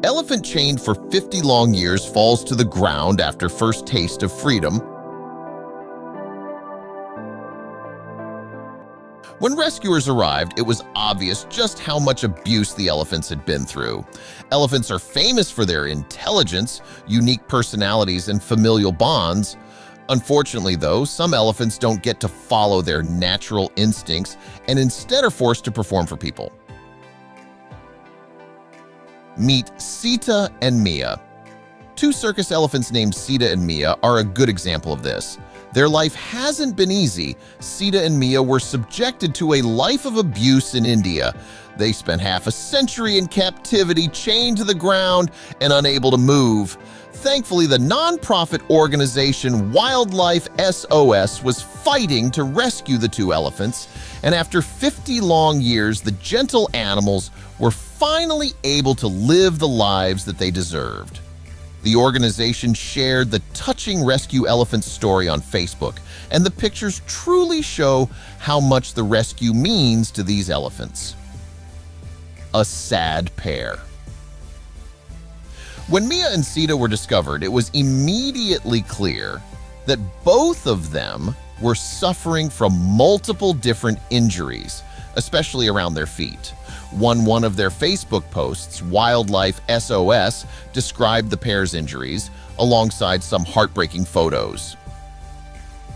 Elephant chained for 50 long years falls to the ground after first taste of freedom. When rescuers arrived, it was obvious just how much abuse the elephants had been through. Elephants are famous for their intelligence, unique personalities, and familial bonds. Unfortunately, though, some elephants don't get to follow their natural instincts and instead are forced to perform for people. Meet Sita and Mia. Two circus elephants named Sita and Mia are a good example of this. Their life hasn't been easy. Sita and Mia were subjected to a life of abuse in India. They spent half a century in captivity, chained to the ground and unable to move. Thankfully, the nonprofit organization Wildlife SOS was fighting to rescue the two elephants, and after 50 long years, the gentle animals were finally able to live the lives that they deserved. The organization shared the touching rescue elephant story on Facebook, and the pictures truly show how much the rescue means to these elephants. A sad pair. When Mia and Sita were discovered, it was immediately clear that both of them were suffering from multiple different injuries, especially around their feet. One of their Facebook posts, Wildlife SOS, described the pair's injuries alongside some heartbreaking photos.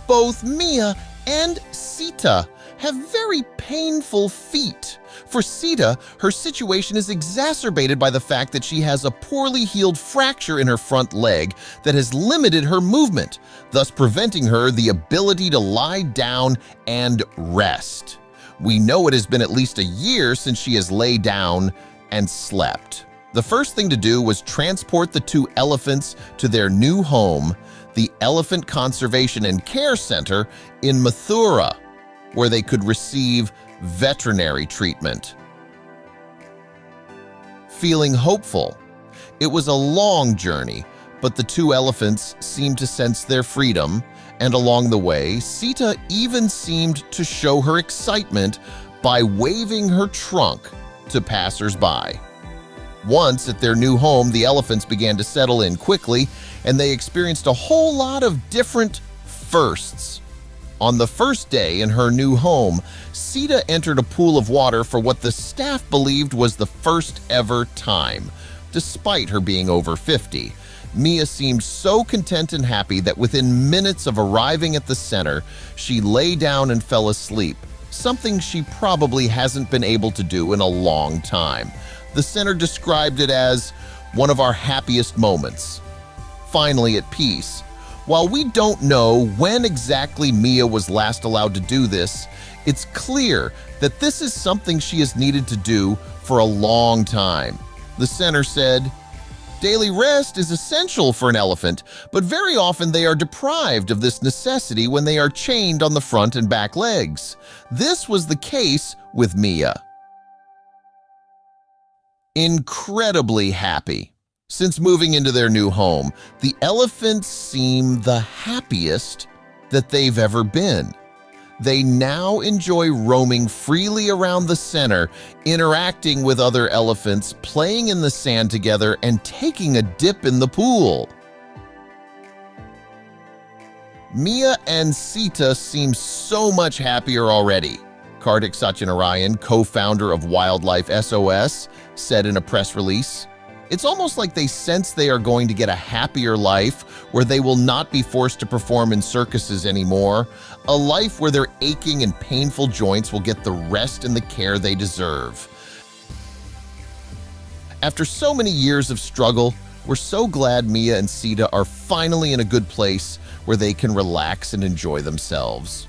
Both Mia and Sita have very painful feet. For Sita, her situation is exacerbated by the fact that she has a poorly healed fracture in her front leg that has limited her movement, thus preventing her the ability to lie down and rest. We know it has been at least a year since she has laid down and slept. The first thing to do was transport the two elephants to their new home, the Elephant Conservation and Care Center in Mathura, where they could receive veterinary treatment. Feeling hopeful. It was a long journey, but the two elephants seemed to sense their freedom, and along the way, Sita even seemed to show her excitement by waving her trunk to passers-by. Once at their new home, the elephants began to settle in quickly, and they experienced a whole lot of different firsts. On the first day in her new home, Sita entered a pool of water for what the staff believed was the first ever time, despite her being over 50. Mia seemed so content and happy that within minutes of arriving at the center, she lay down and fell asleep, something she probably hasn't been able to do in a long time. The center described it as one of our happiest moments. Finally at peace. While we don't know when exactly Mia was last allowed to do this, it's clear that this is something she has needed to do for a long time. The center said, "Daily rest is essential for an elephant, but very often they are deprived of this necessity when they are chained on the front and back legs. This was the case with Mia." Incredibly happy. Since moving into their new home, the elephants seem the happiest that they've ever been. They now enjoy roaming freely around the center, interacting with other elephants, playing in the sand together, and taking a dip in the pool. Mia and Sita seem so much happier already, Kartik Satyanarayan, co-founder of Wildlife SOS, said in a press release. It's almost like they sense they are going to get a happier life where they will not be forced to perform in circuses anymore, a life where their aching and painful joints will get the rest and the care they deserve. After so many years of struggle, we're so glad Mia and Sita are finally in a good place where they can relax and enjoy themselves.